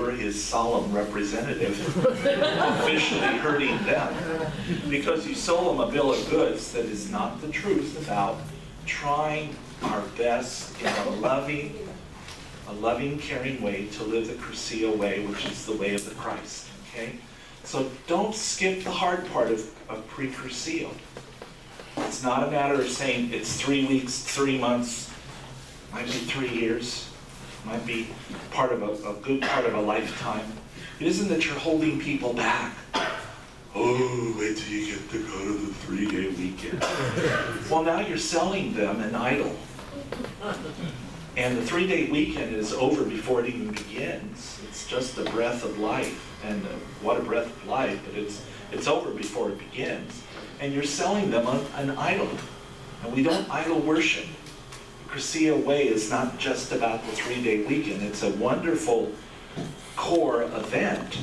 you're his solemn representative, officially hurting them. Because you sold them a bill of goods that is not the truth about trying our best in a loving, caring way to live the Cursillo way, which is the way of the Christ, okay? So don't skip the hard part of pre-Cursillo. It's not a matter of saying it's 3 weeks, 3 months, might be 3 years, might be part of a good part of a lifetime. It isn't that you're holding people back. Oh, wait till you get to go to the 3-day weekend. Well, now you're selling them an idol. And the 3-day weekend is over before it even begins. It's just a breath of life. And what a breath of life, but it's over before it begins. And you're selling them an idol. And we don't idol worship. The Cursillo way is not just about the 3-day weekend. It's a wonderful core event.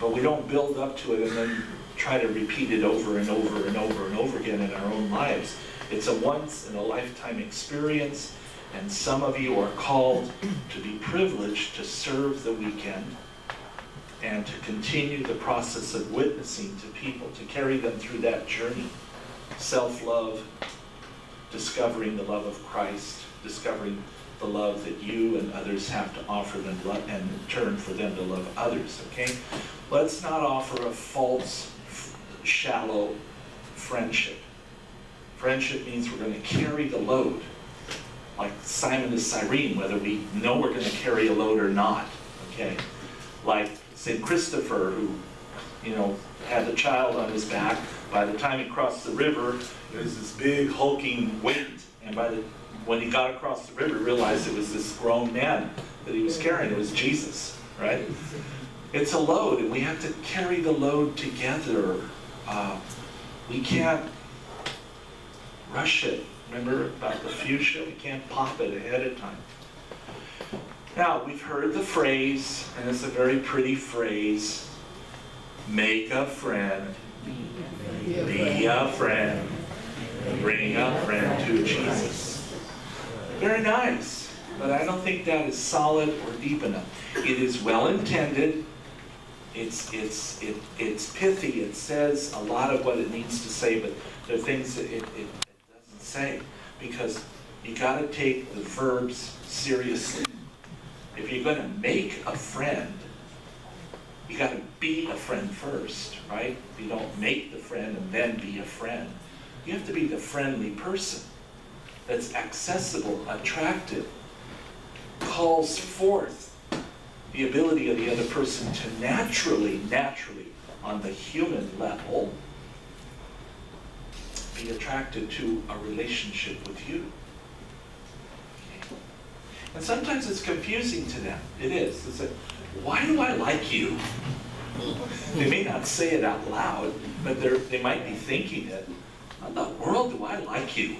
But we don't build up to it and then try to repeat it over and over and over and over again in our own lives. It's a once-in-a-lifetime experience, and some of you are called to be privileged to serve the weekend and to continue the process of witnessing to people, to carry them through that journey. Self-love, discovering the love of Christ, discovering the love that you and others have to offer them, and in turn for them to love others, okay? Let's not offer a false, shallow friendship. Friendship means we're going to carry the load, like Simon the Cyrene, whether we know we're going to carry a load or not, okay? Like St. Christopher, who, had the child on his back. By the time he crossed the river, it was this big hulking weight, and when he got across the river, he realized it was this grown man that he was carrying. It was Jesus, right? It's a load, and we have to carry the load together. We can't rush it. Remember about the fuchsia? We can't pop it ahead of time. Now, we've heard the phrase, and it's a very pretty phrase, make a friend, be a friend, bring a friend to Jesus. Very nice, but I don't think that is solid or deep enough. It is well intended. It's pithy. It says a lot of what it needs to say, but there are things that it doesn't say, because you got to take the verbs seriously. If you're going to make a friend, you got to be a friend first, right? You don't make the friend and then be a friend. You have to be the friendly person that's accessible, attractive, calls forth the ability of the other person to naturally, on the human level, be attracted to a relationship with you. Okay. And sometimes it's confusing to them. It is. It's like, why do I like you? They may not say it out loud, but they might be thinking it. How in the world do I like you?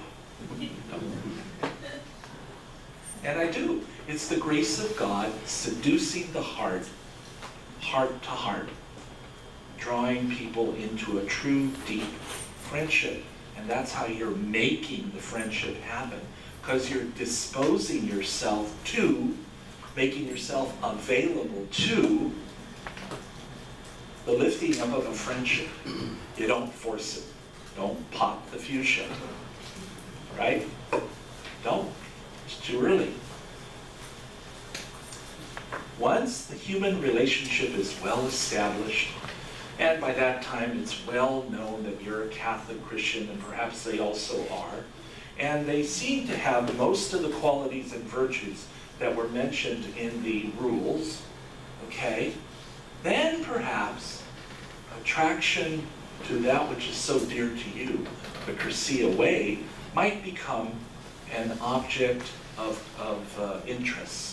And I do. It's the grace of God seducing the heart, heart to heart, drawing people into a true, deep friendship. And that's how you're making the friendship happen, because you're disposing yourself to, making yourself available to the lifting up of a friendship. You don't force it. Don't pop the fuchsia. Right? Don't. It's too early. Once the human relationship is well established, and by that time it's well known that you're a Catholic Christian, and perhaps they also are, and they seem to have most of the qualities and virtues that were mentioned in the rules, okay, then perhaps attraction to that which is so dear to you, the Cursillo way, might become an object of interest.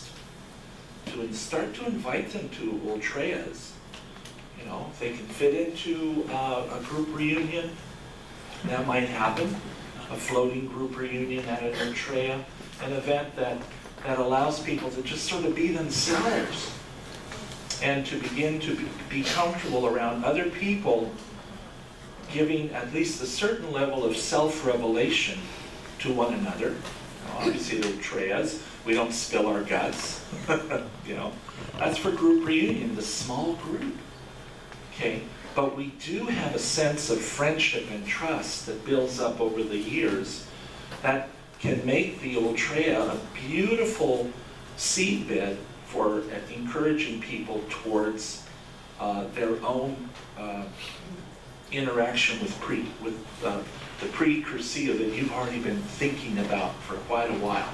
To start to invite them to ultreas. If they can fit into a group reunion, that might happen. A floating group reunion at an ultrea, an event that allows people to just sort of be themselves and to begin to be comfortable around other people, giving at least a certain level of self-revelation to one another. Obviously, the ultreas, We don't spill our guts. You know, that's for group reunion, the small group. Okay, but we do have a sense of friendship and trust that builds up over the years that can make the Ultrea a beautiful seedbed for encouraging people towards their own interaction with the pre-Cursillo that you've already been thinking about for quite a while.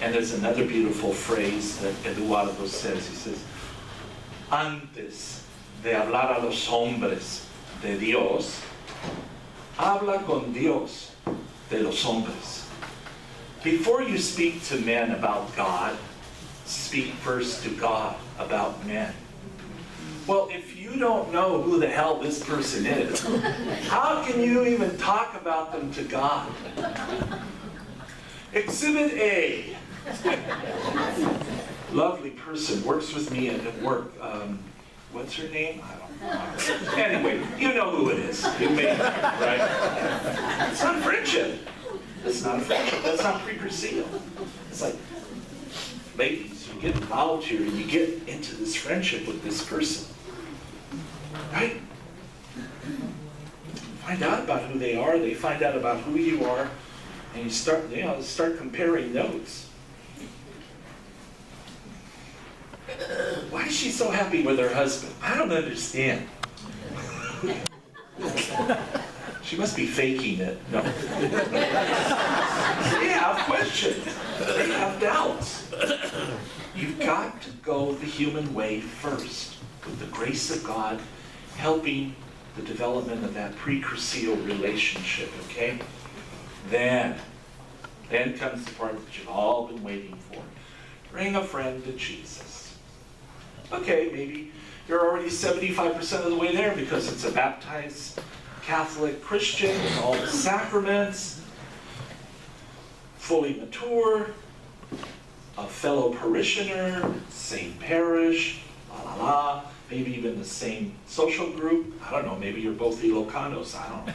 And there's another beautiful phrase that Eduardo says. He says, antes de hablar a los hombres de Dios, habla con Dios de los hombres. Before you speak to men about God, speak first to God about men. Well, if you don't know who the hell this person is, how can you even talk about them to God? Exhibit A. Lovely person, works with me at work. What's her name? I don't know. Anyway, you know who it is. You may, right? It's not friendship. It's not a friendship. That's not pre-Cursillo. It's like, ladies, you get involved here and you get into this friendship with this person. Right? Find out about who they are. They find out about who you are. And you start comparing notes. Why is she so happy with her husband? I don't understand. She must be faking it. No. They have questions. They have doubts. You've got to go the human way first, with the grace of God helping the development of that pre-Cursillo relationship, okay? Then comes the part that you've all been waiting for. Bring a friend to Jesus. Okay, maybe you're already 75% of the way there because it's a baptized Catholic Christian with all the sacraments, fully mature, a fellow parishioner, same parish, maybe even the same social group. I don't know, maybe you're both Ilocanos, I don't know.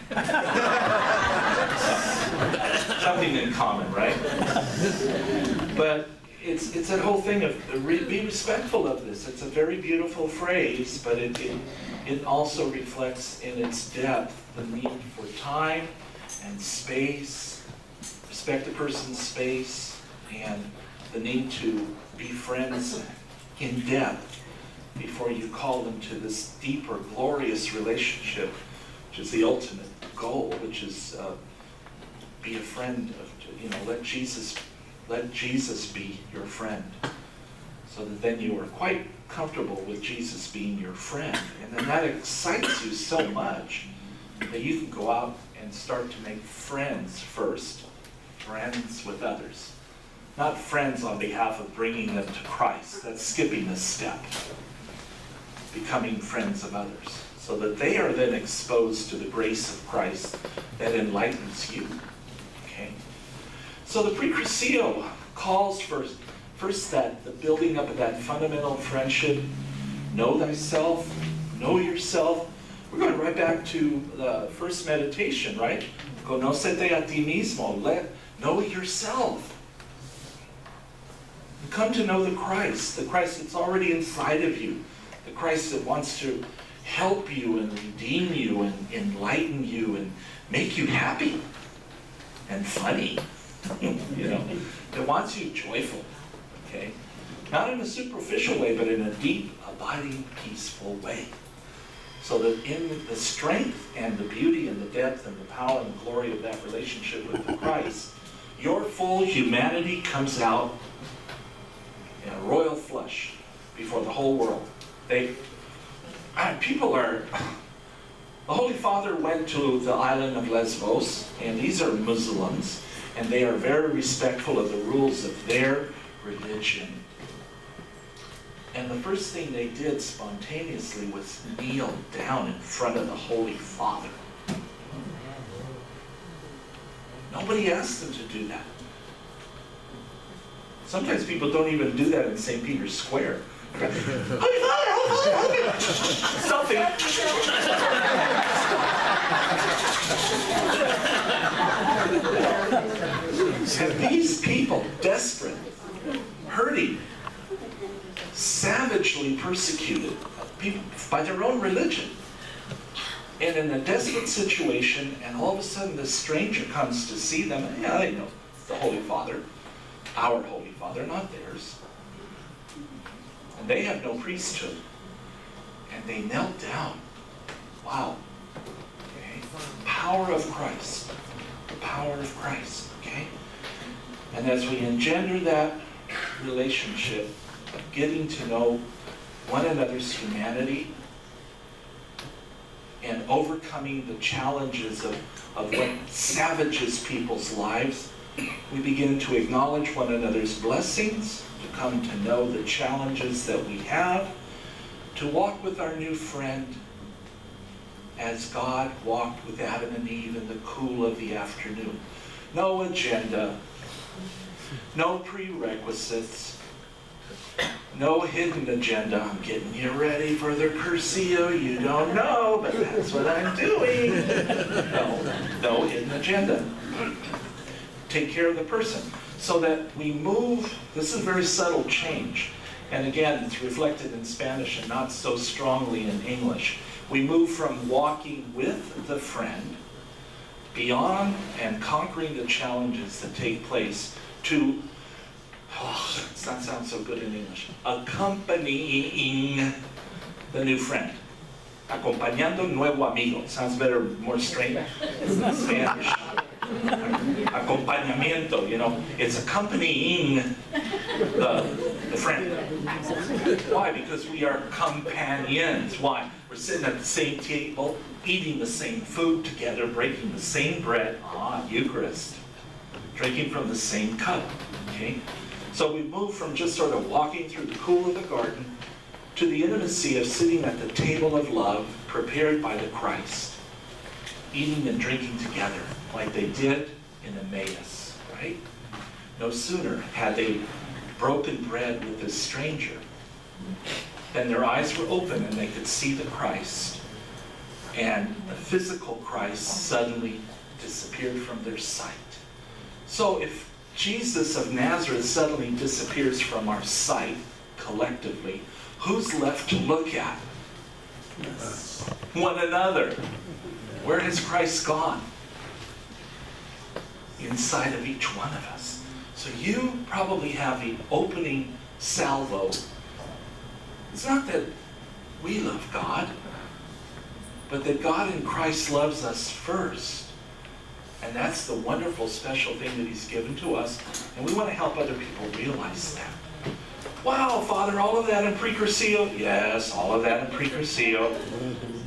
Something in common, right? But it's that whole thing of be respectful of this. It's a very beautiful phrase, but it also reflects in its depth the need for time and space, respect a person's space, and the need to be friends in depth before you call them to this deeper, glorious relationship, which is the ultimate goal, which is be a friend of, let Jesus be your friend, so that then you are quite comfortable with Jesus being your friend. And then that excites you so much that you can go out and start to make friends first, friends with others. Not friends on behalf of bringing them to Christ. That's skipping a step. Becoming friends of others, so that they are then exposed to the grace of Christ that enlightens you. Okay? So the pre-Cursillo calls first that the building up of that fundamental friendship. Know thyself, know yourself. We're going right back to the first meditation, right? Conócete a ti mismo. Know yourself. Come to know the Christ that's already inside of you, the Christ that wants to help you and redeem you and enlighten you and make you happy and funny, that wants you joyful, okay? Not in a superficial way, but in a deep, abiding, peaceful way. So that in the strength and the beauty and the depth and the power and the glory of that relationship with the Christ, your full humanity comes out in a royal flush before the whole world. The Holy Father went to the island of Lesbos, and these are Muslims, and they are very respectful of the rules of their religion. And the first thing they did spontaneously was kneel down in front of the Holy Father. Nobody asked them to do that. Sometimes people don't even do that in St. Peter's Square. Holy Father, Holy Father! Something. And these people, desperate, hurting, savagely persecuted people by their own religion. And in a desperate situation, and all of a sudden this stranger comes to see them, and yeah, they know the Holy Father, our Holy Father, not theirs. And they have no priesthood. And they knelt down. Wow. Okay. Power of Christ. The power of Christ. Okay. And as we engender that relationship of getting to know one another's humanity and overcoming the challenges of what savages people's lives, we begin to acknowledge one another's blessings, to come to know the challenges that we have, to walk with our new friend as God walked with Adam and Eve in the cool of the afternoon. No agenda, no prerequisites, no hidden agenda. I'm getting you ready for the Cursillo. You don't know, but that's what I'm doing. No hidden agenda. Take care of the person. So that we move, this is a very subtle change. And again, it's reflected in Spanish and not so strongly in English. We move from walking with the friend, beyond and conquering the challenges that take place, to, oh, it doesn't sound so good in English, accompanying the new friend. Acompañando un nuevo amigo. Sounds better, more straight in Spanish. Acompañamiento, you know, it's accompanying the friend. Why? Because we are companions. Why? We're sitting at the same table, eating the same food together, breaking the same bread, Eucharist, drinking from the same cup, okay? So we move from just sort of walking through the cool of the garden to the intimacy of sitting at the table of love prepared by the Christ, eating and drinking together like they did in Emmaus, right? No sooner had they broken bread with this stranger than their eyes were open and they could see the Christ, and the physical Christ suddenly disappeared from their sight. So if Jesus of Nazareth suddenly disappears from our sight collectively, who's left to look at? One another. Where has Christ gone? Inside of each one of us. So you probably have the opening salvo. It's not that we love God, but that God in Christ loves us first. And that's the wonderful, special thing that He's given to us. And we want to help other people realize that. Wow, Father, all of that in pre-Cursillo? Yes, all of that in pre-Cursillo.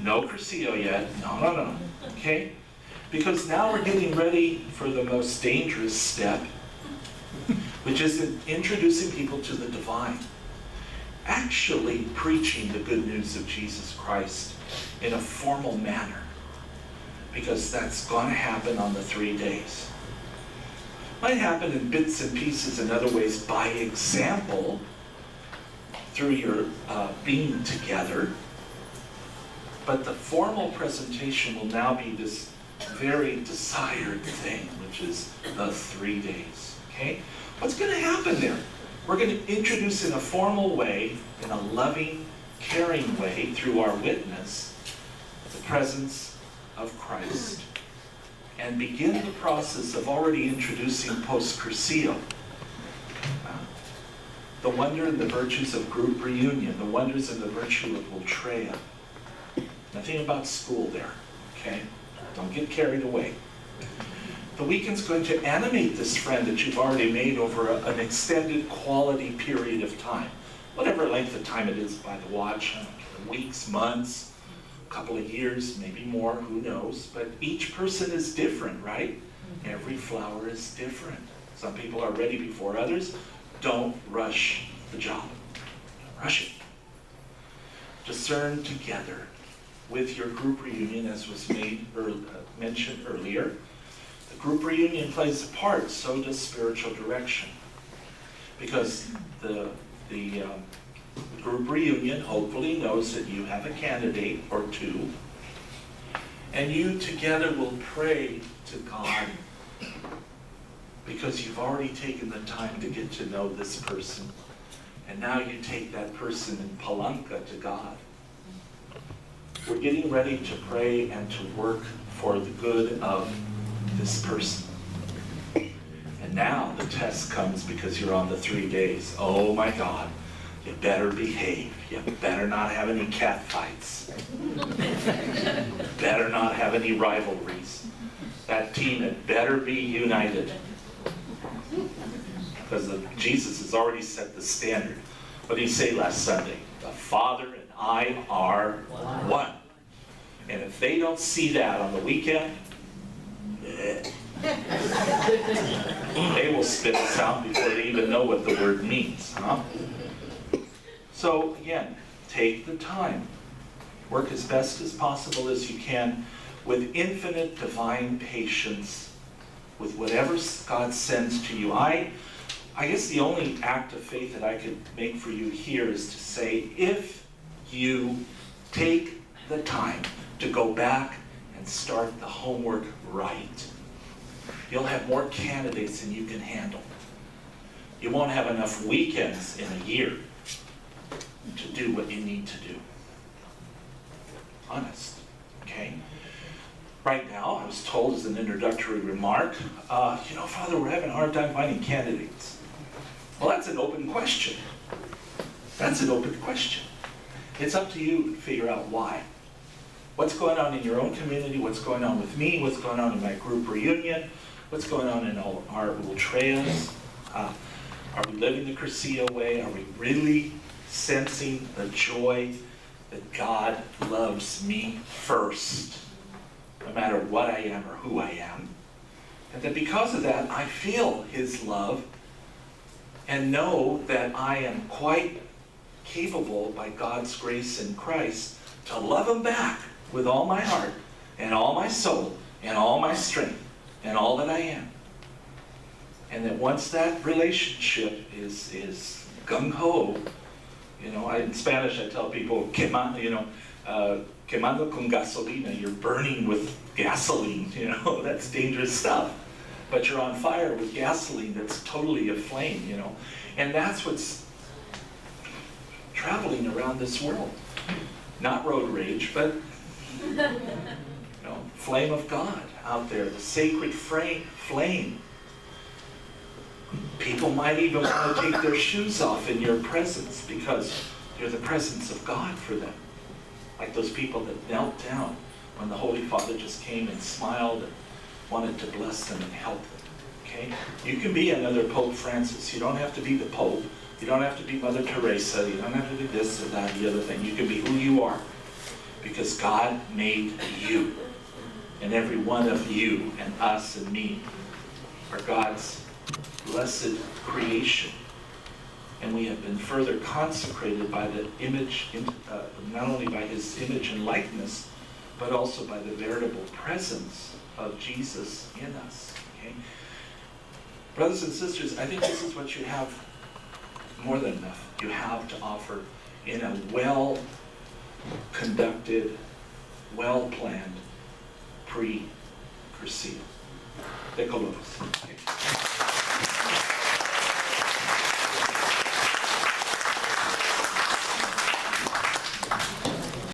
No Cursillo yet. No. Okay? Because now we're getting ready for the most dangerous step, which is introducing people to the divine. Actually preaching the good news of Jesus Christ in a formal manner. Because that's going to happen on the 3 days. Might happen in bits and pieces in other ways by example, through your being together. But the formal presentation will now be this very desired thing, which is the 3 days. Okay? What's going to happen there? We're going to introduce in a formal way, in a loving, caring way, through our witness, the presence of Christ, and begin the process of already introducing post-Cursillo. The wonder and the virtues of group reunion, the wonders and the virtue of Ultrea. Nothing about school there, okay? Don't get carried away. The weekend's going to animate this friend that you've already made over an extended quality period of time. Whatever length of time it is by the watch, weeks, months, a couple of years, maybe more, who knows? But each person is different, right? Every flower is different. Some people are ready before others. Don't rush the job. Don't rush it. Discern together with your group reunion, as was mentioned earlier. The group reunion plays a part, so does spiritual direction. Because the group reunion hopefully knows that you have a candidate or two, and you together will pray to God because you've already taken the time to get to know this person. And now you take that person in palanca to God. We're getting ready to pray and to work for the good of this person. And now the test comes because you're on the 3 days. Oh my God, you better behave. You better not have any cat fights. Better not have any rivalries. That team had better be united. Because Jesus has already set the standard. What did he say last Sunday? The Father and I are one. And if they don't see that on the weekend, they will spit us out before they even know what the word means. Huh? So again, take the time. Work as best as possible as you can with infinite divine patience with whatever God sends to you. I guess the only act of faith that I could make for you here is to say, if you take the time to go back and start the homework right, you'll have more candidates than you can handle. You won't have enough weekends in a year to do what you need to do. Honest, okay? Right now, I was told as an introductory remark, Father, we're having a hard time finding candidates. Well, that's an open question. That's an open question. It's up to you to figure out why. What's going on in your own community? What's going on with me? What's going on in my group reunion? What's going on in all our ultras? Are we living the Cursillo way? Are we really sensing the joy that God loves me first, no matter what I am or who I am? And that because of that, I feel His love and know that I am quite capable by God's grace in Christ to love Him back with all my heart and all my soul and all my strength and all that I am. And that once that relationship is gung-ho, in Spanish I tell people, quemando con gasolina, you're burning with gasoline, that's dangerous stuff. But you're on fire with gasoline that's totally aflame, And that's what's traveling around this world. Not road rage, but flame of God out there, the sacred flame. People might even want to take their shoes off in your presence because you're the presence of God for them. Like those people that knelt down when the Holy Father just came and smiled and wanted to bless them and help them. Okay? You can be another Pope Francis. You don't have to be the Pope. You don't have to be Mother Teresa. You don't have to be this or that, the other thing. You can be who you are because God made you. And every one of you and us and me are God's blessed creation. And we have been further consecrated by the image, not only by His image and likeness, but also by the veritable presence of Jesus in us. Okay? Brothers and sisters, I think this is what you have more than enough. You have to offer in a well-conducted, well-planned pre-Cursillo. Te colocas. Okay.